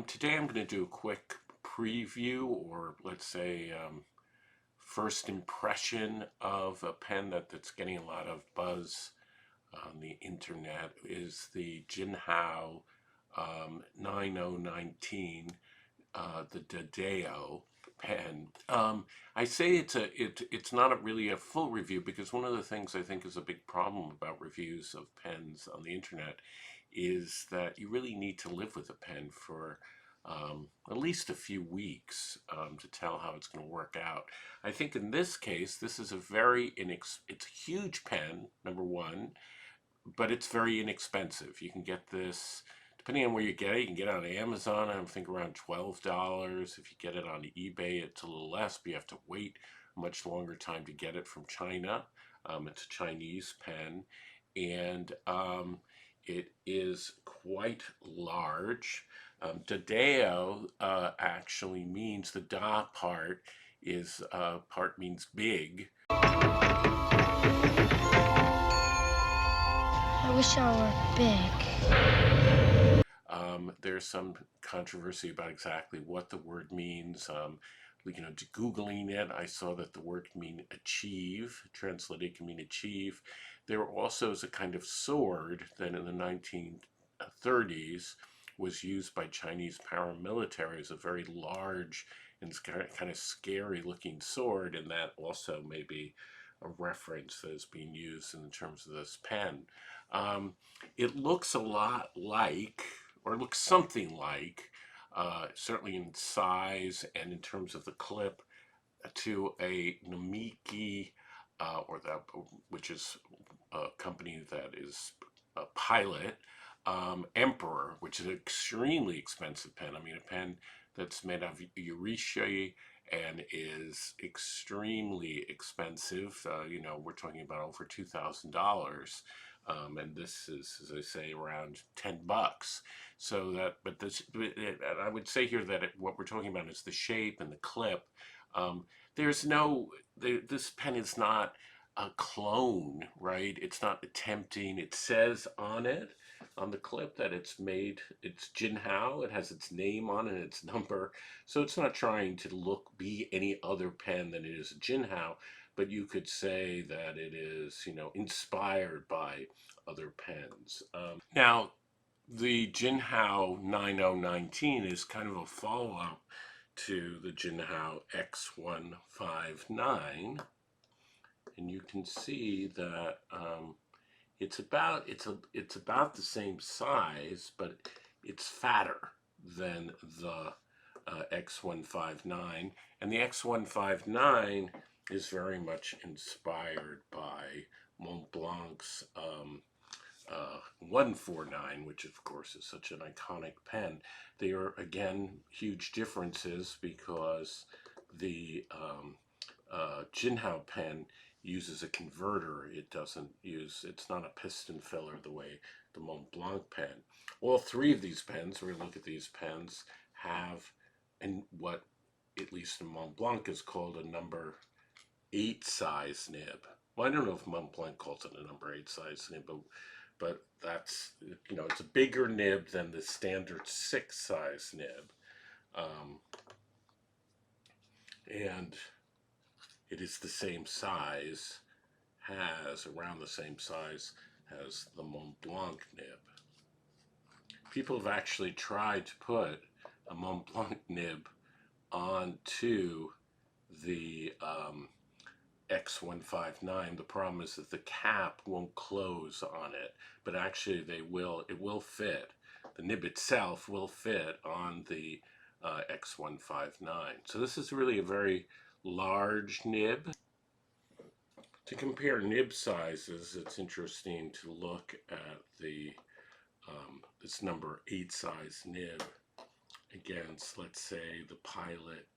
Today I'm going to do a quick preview, or let's say first impression of a pen that's getting a lot of buzz on the internet. Is the Jinhao 9019, the Dadao pen. I say it's not really a full review, because one of the things I think is a big problem about reviews of pens on the internet is that you really need to live with a pen for at least a few weeks to tell how it's going to work out. I think in this case, this is a it's a huge pen, number one, but it's very inexpensive. You can get this, depending on where you get it, you can get it on Amazon, I think around $12. If you get it on eBay, it's a little less, but you have to wait a much longer time to get it from China. It's a Chinese pen, and it is quite large. Dadao actually means, the da part means big. I wish I were big. There's some controversy about exactly what the word means. Googling it, I saw that the word can mean achieve. Translated can mean achieve. There also is a kind of sword that in the 1930s was used by Chinese paramilitary as a very large and kind of scary looking sword, and that also may be a reference that is being used in terms of this pen. It looks a lot like, or looks something like, certainly in size and in terms of the clip, to a Namiki, which is a company that is a Pilot, Emperor, which is an extremely expensive pen. I mean, a pen that's made of Urishi and is extremely expensive. We're talking about over $2,000. And this is, as I say, around $10. So that, I would say here that what we're talking about is the shape and the clip. This pen is not a clone, right? It's not attempting. It says on it, on the clip, that it's Jinhao. It has its name on it and its number. So it's not trying to be any other pen than it is a Jinhao, but you could say that it is, inspired by other pens. Now, the Jinhao 9019 is kind of a follow-up to the Jinhao X159, and you can see that it's about the same size, but it's fatter than the X159, and the X159 is very much inspired by Montblanc's 149, which of course is such an iconic pen. There are, again, huge differences, because the Jinhao pen uses a converter. It's not a piston filler the way the Montblanc pen. All three of these pens, we're going to look at these pens, have, and what at least in Montblanc is called, a number 8 size nib. Well, I don't know if Montblanc calls it a number 8 size nib, but that's, it's a bigger nib than the standard 6 size nib. And it is the same size, around the same size as the Montblanc nib. People have actually tried to put a Montblanc nib onto the X159. The problem is that the cap won't close on it, but actually it will fit. The nib itself will fit on the X159. So this is really a very large nib. To compare nib sizes, it's interesting to look at this number 8 size nib against, let's say, the Pilot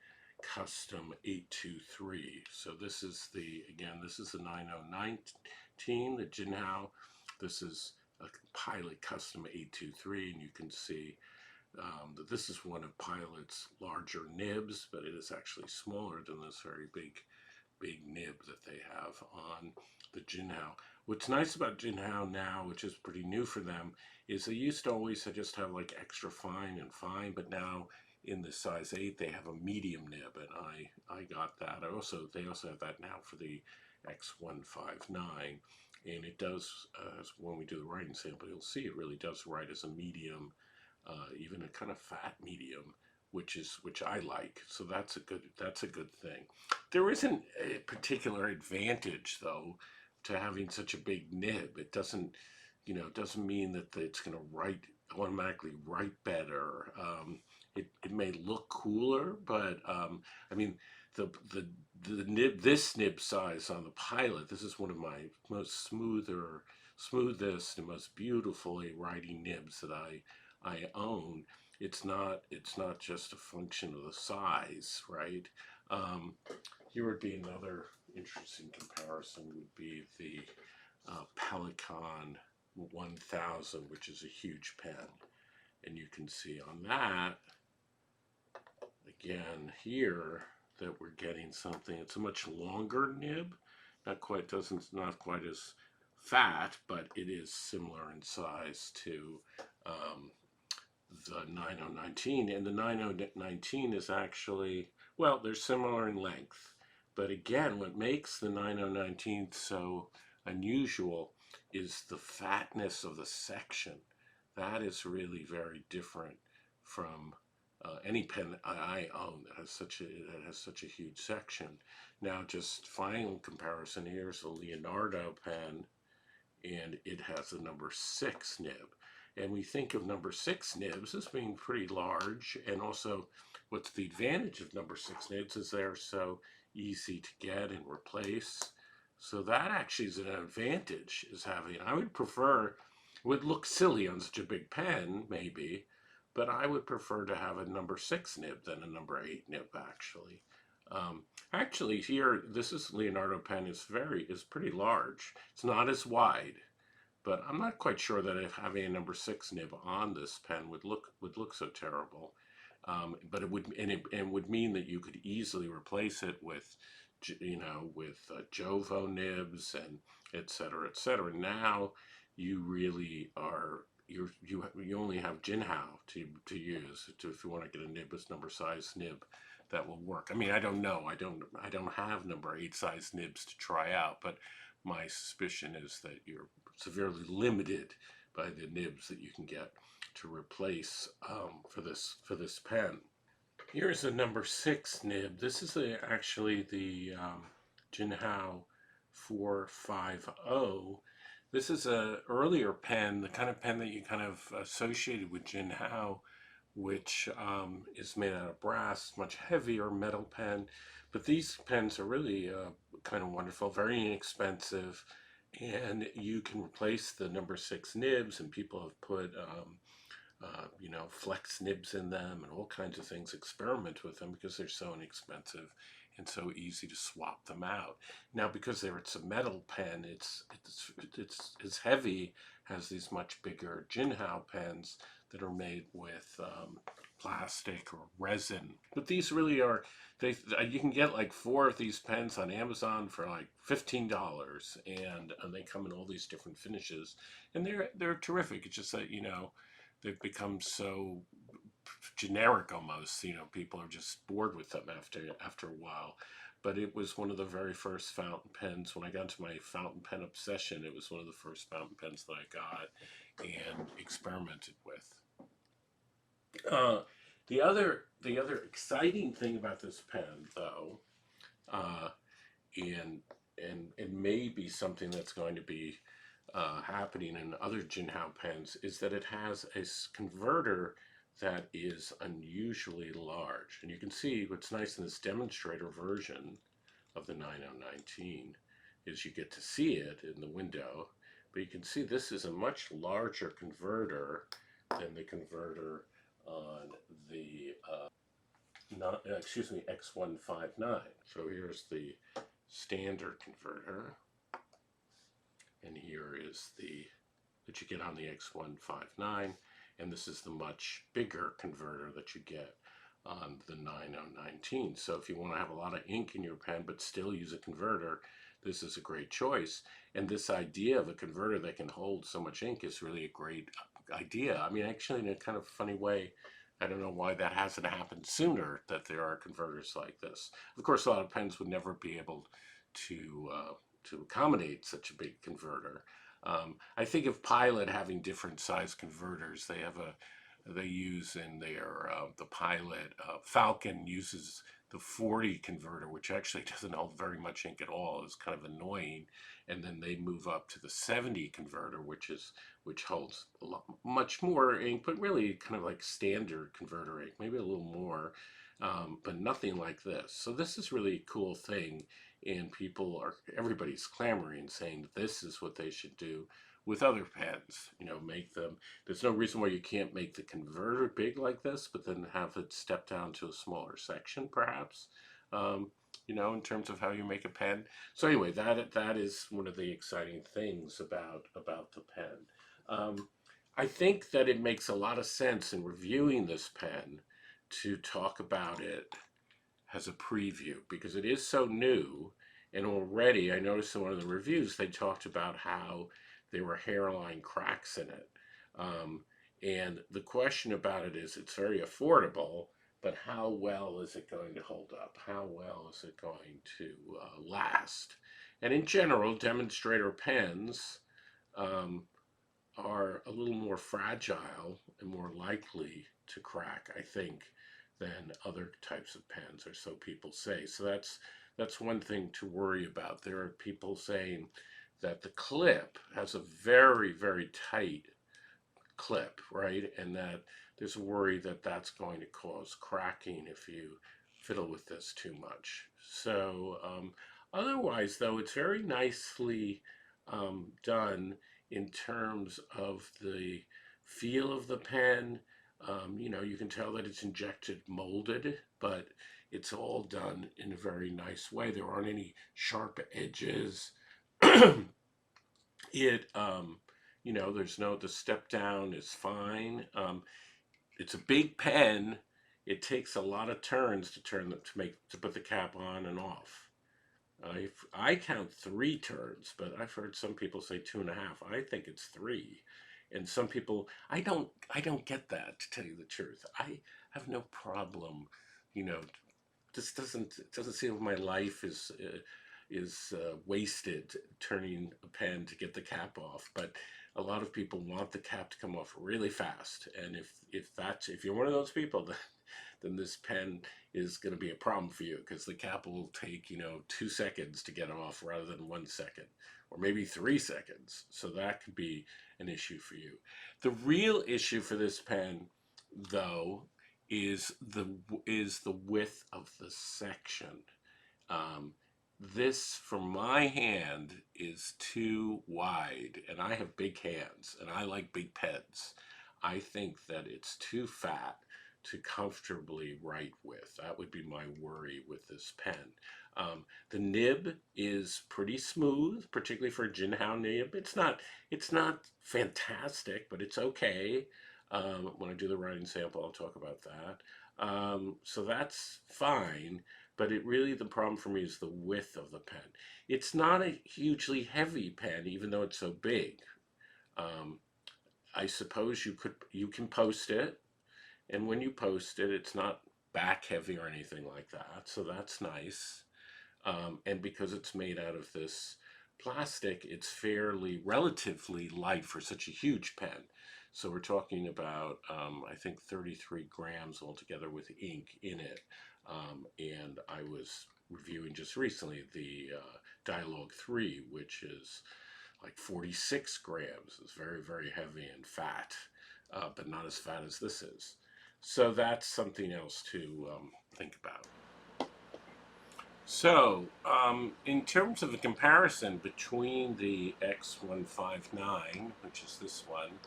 Custom 823. So this is the 9019, the Jinhao. This is a Pilot Custom 823, and you can see that this is one of Pilot's larger nibs, but it is actually smaller than this very big nib that they have on the Jinhao. What's nice about Jinhao now, which is pretty new for them, is they used to always just have like extra fine and fine, but now in the size 8 they have a medium nib, and I got that. They also have that now for the X159, and it does, when we do the writing sample, you'll see it really does write as a medium, even a kind of fat medium, which I like. So that's a good thing. There isn't a particular advantage though to having such a big nib. It doesn't, it doesn't mean that it's going to automatically write better. It may look cooler, but I mean, the this nib size on the Pilot, this is one of my most smoothest and most beautifully writing nibs that I own. It's not just a function of the size, right? Here would be another interesting comparison would be the Pelican 1000, which is a huge pen. And you can see on that, again here, that we're getting something, it's a much longer nib, not quite as fat, but it is similar in size to the 9019, and the 9019 is actually, well, they're similar in length, but again, what makes the 9019 so unusual is the fatness of the section. That is really very different from any pen I own that has such a huge section. Now, just final comparison, here's a Leonardo pen, and it has a number 6 nib. And we think of number 6 nibs as being pretty large, and also what's the advantage of number 6 nibs is they're so easy to get and replace. So that actually is an advantage, is having, I would prefer, it would look silly on such a big pen, maybe, but I would prefer to have a number 6 nib than a number 8 nib, actually. Actually, here, this is Leonardo pen, is pretty large. It's not as wide, but I'm not quite sure that if having a number 6 nib on this pen would look so terrible. But it would mean that you could easily replace it with, Jovo nibs and et cetera, et cetera. Now you really are, you only have Jinhao to use if you want to get a nib with number size nib that will work. I mean, I don't know. I don't have number 8 size nibs to try out, but my suspicion is that you're severely limited by the nibs that you can get to replace for this pen. Here's a number 6 nib. This is actually the Jinhao 450. This is a earlier pen, the kind of pen that you kind of associated with Jinhao, which is made out of brass, much heavier metal pen. But these pens are really kind of wonderful, very inexpensive, and you can replace the number 6 nibs, and people have put flex nibs in them and all kinds of things, experiment with them because they're so inexpensive and so easy to swap them out. Now, because it's a metal pen, it's heavy, has these much bigger Jinhao pens that are made with plastic or resin. But these really are, you can get like 4 of these pens on Amazon for like $15, and they come in all these different finishes, and they're terrific. It's just that, they've become so generic almost. People are just bored with them after a while. But it was one of the very first fountain pens. When I got into my fountain pen obsession, it was one of the first fountain pens that I got and experimented with. The other exciting thing about this pen, though, and maybe something that's going to be happening in other Jinhao pens, is that it has a converter that is unusually large. And you can see what's nice in this demonstrator version of the 9019 is you get to see it in the window, but you can see this is a much larger converter than the converter on the X159. So here's the standard converter, and here is that you get on the X159, and this is the much bigger converter that you get on the 9019. So if you want to have a lot of ink in your pen but still use a converter, this is a great choice. And this idea of a converter that can hold so much ink is really a great idea. I mean, actually, in a kind of funny way, I don't know why that hasn't happened sooner, that there are converters like this. Of course, a lot of pens would never be able to accommodate such a big converter. I think of Pilot having different size converters. They use in their the Pilot Falcon uses the 40 converter, which actually doesn't hold very much ink at all. It's kind of annoying. And then they move up to the 70 converter, which holds a lot much more ink, but really kind of like standard converter ink, maybe a little more, but nothing like this. So this is really a cool thing, and everybody's clamoring, saying this is what they should do with other pens. Make them. There's no reason why you can't make the converter big like this, but then have it step down to a smaller section, perhaps. In terms of how you make a pen. So anyway, that is one of the exciting things about the pen. I think that it makes a lot of sense in reviewing this pen to talk about it as a preview, because it is so new, and already I noticed in one of the reviews they talked about how there were hairline cracks in it. And the question about it is, it's very affordable, but how well is it going to hold up? How well is it going to last? And in general, demonstrator pens are a little more fragile and more likely to crack, I think, than other types of pens, or so people say. So that's one thing to worry about. There are people saying that the clip has a very, very tight clip, right? And that there's a worry that that's going to cause cracking if you fiddle with this too much. So otherwise, though, it's very nicely done in terms of the feel of the pen. You can tell that it's injected molded, but it's all done in a very nice way. There aren't any sharp edges. The step down is fine. It's a big pen. It takes a lot of turns to put the cap on and off. I count 3 turns, but I've heard some people say 2.5. I think it's 3. And some people, I don't get that, to tell you the truth. I have no problem, this doesn't seem like my life is wasted turning a pen to get the cap off. But a lot of people want the cap to come off really fast, and if you're one of those people, then this pen is going to be a problem for you, because the cap will take 2 seconds to get off rather than 1 second, or maybe 3 seconds. So that could be an issue for you. The real issue for this pen, though, is the width of the section. This, for my hand, is too wide, and I have big hands, and I like big pens. I think that it's too fat to comfortably write with. That would be my worry with this pen. The nib is pretty smooth, particularly for a Jinhao nib. It's not fantastic, but it's okay. When I do the writing sample, I'll talk about that. So that's fine. But the problem for me is the width of the pen. It's not a hugely heavy pen, even though it's so big. I suppose you can post it, and when you post it, it's not back heavy or anything like that, so that's nice. And because it's made out of this plastic, it's relatively light for such a huge pen. So we're talking about, I think, 33 grams altogether with ink in it. And I was reviewing just recently the Dialogue 3, which is like 46 grams. It's very, very heavy and fat, but not as fat as this is. So that's something else to think about. So, in terms of a comparison between the X159, which is this one,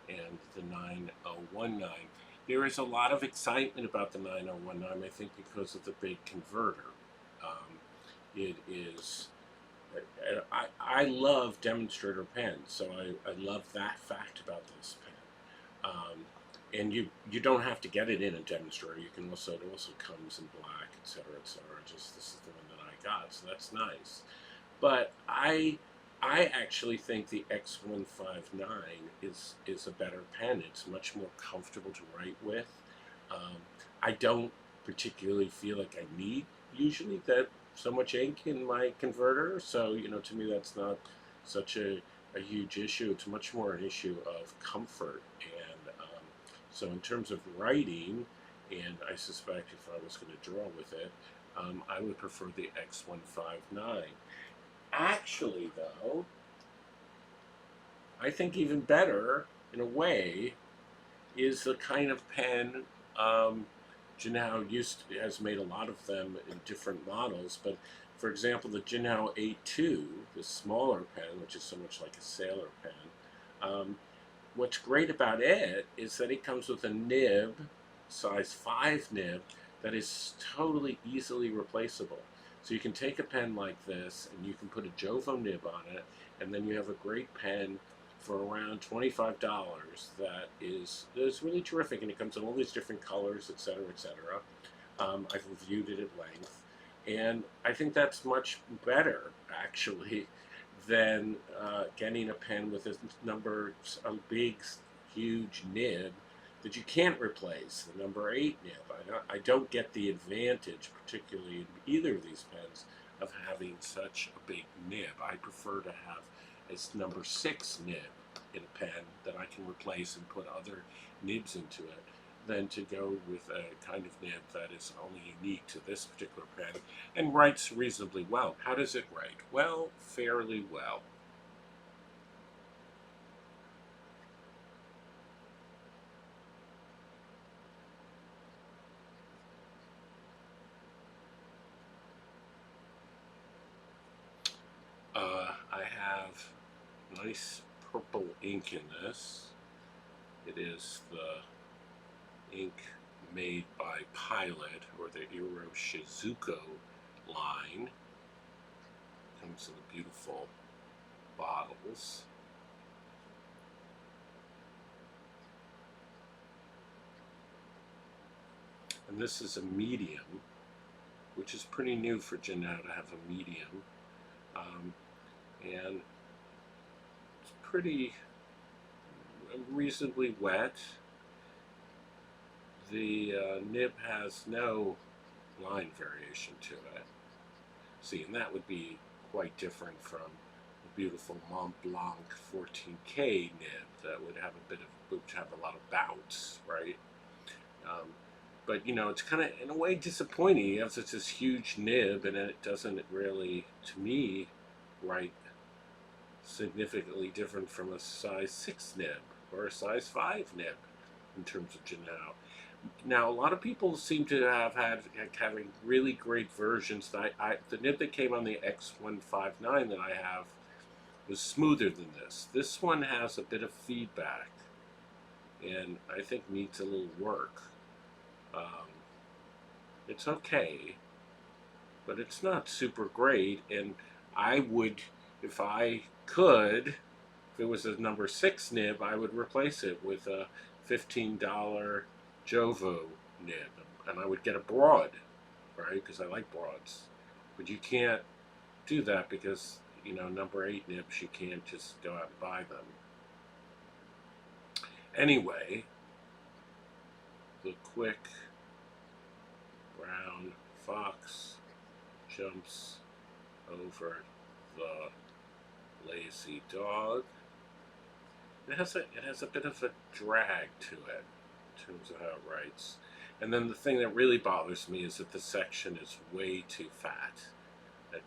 and the 9019, there is a lot of excitement about the 9019, I think, because of the big converter. It is, I love demonstrator pens, so I love that fact about this pen. And you don't have to get it in a demonstrator. It also comes in black, etc., etc. Just this is the one that I got, so that's nice. But I actually think the X159 is a better pen. It's much more comfortable to write with. Um, I don't particularly feel like I need usually that so much ink in my converter. So, to me that's not such a huge issue. It's much more an issue of comfort. And so in terms of writing, and I suspect if I was going to draw with it, I would prefer the X159. Actually, though, I think even better, in a way, is the kind of pen Jinhao has made a lot of them in different models. But for example, the Jinhao A2, the smaller pen, which is so much like a sailor pen, um, what's great about it is that it comes with a nib, size 5 nib, that is totally easily replaceable. So you can take a pen like this and you can put a Jovo nib on it, and then you have a great pen for around $25 that is really terrific, and it comes in all these different colors, etc., etc. I've reviewed it at length, and I think that's much better, actually, than getting a pen with a big, huge nib that you can't replace, the number 8 nib. I don't get the advantage, particularly in either of these pens, of having such a big nib. I prefer to have a number 6 nib in a pen that I can replace and put other nibs into it than to go with a kind of nib that is only unique to this particular pen and writes reasonably well. How does it write? Well, fairly well. I have nice purple ink in this. It is the ink made by Pilot, or the Iro Shizuko line. Comes in the beautiful bottles. And this is a medium, which is pretty new for Jinhao to have a medium. And it's pretty reasonably wet. The nib has no line variation to it. See, and that would be quite different from the beautiful Mont Blanc 14K nib that would have a lot of bounce, right? But it's kind of in a way disappointing. You have such this huge nib, and it doesn't really, to me, write significantly different from a size 6 nib or a size 5 nib in terms of Jinhao. Now, a lot of people seem to have having really great versions. The nib that came on the X159 that I have was smoother than this. This one has a bit of feedback, and I think needs a little work. It's okay, but it's not super great, and I would, if I could, if it was a number 6 nib, I would replace it with a $15 Jovo nib, and I would get a broad, right, because I like broads. But you can't do that because, number 8 nibs, you can't just go out and buy them. Anyway, the quick brown fox jumps over the lazy dog. It has a bit of a drag to it in terms of how it writes. And then the thing that really bothers me is that the section is way too fat. It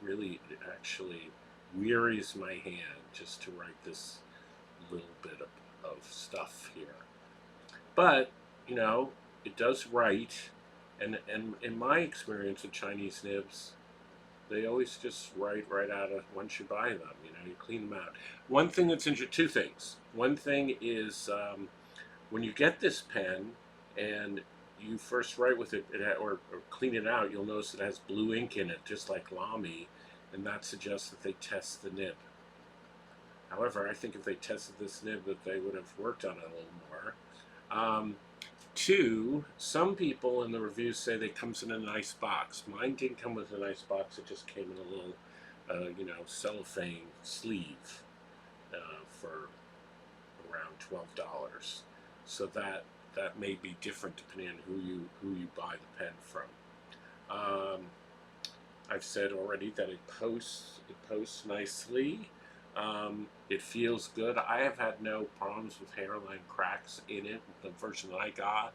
actually wearies my hand just to write this little bit of stuff here. But, it does write, and in my experience with Chinese nibs, they always just write right out of, once you buy them, you clean them out. One thing that's interesting, two things. One thing is when you get this pen and you first write with it, or clean it out, you'll notice it has blue ink in it, just like Lamy, and that suggests that they test the nib. However, I think if they tested this nib, that they would have worked on it a little more. Two, some people in the reviews say that it comes in a nice box. Mine didn't come with a nice box, it just came in a little cellophane sleeve for around $12. So that may be different depending on who you buy the pen from. I've said already that it posts nicely. It feels good. I have had no problems with hairline cracks in it. The version that I got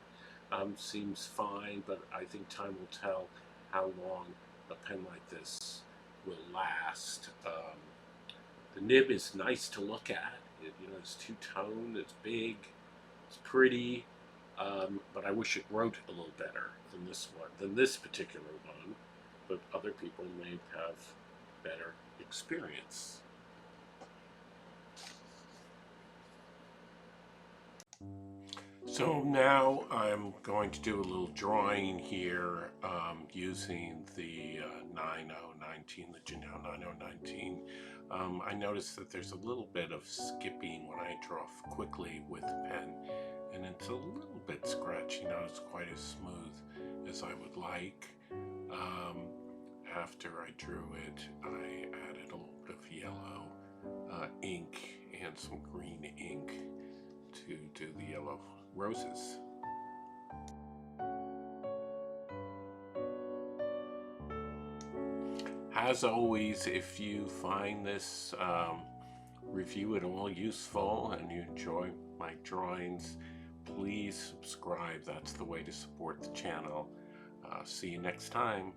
seems fine, but I think time will tell how long a pen like this will last. The nib is nice to look at. It's two-tone, it's big, it's pretty, but I wish it wrote a little better than this particular one. But other people may have better experience. So now I'm going to do a little drawing here using the 9019, the Jinhao 9019. I noticed that there's a little bit of skipping when I draw quickly with the pen, and it's a little bit scratchy, not as quite as smooth as I would like. After I drew it, I added a little bit of yellow ink and some green ink to do the yellow roses. As always, if you find this review at all useful and you enjoy my drawings, please subscribe. That's the way to support the channel. See you next time.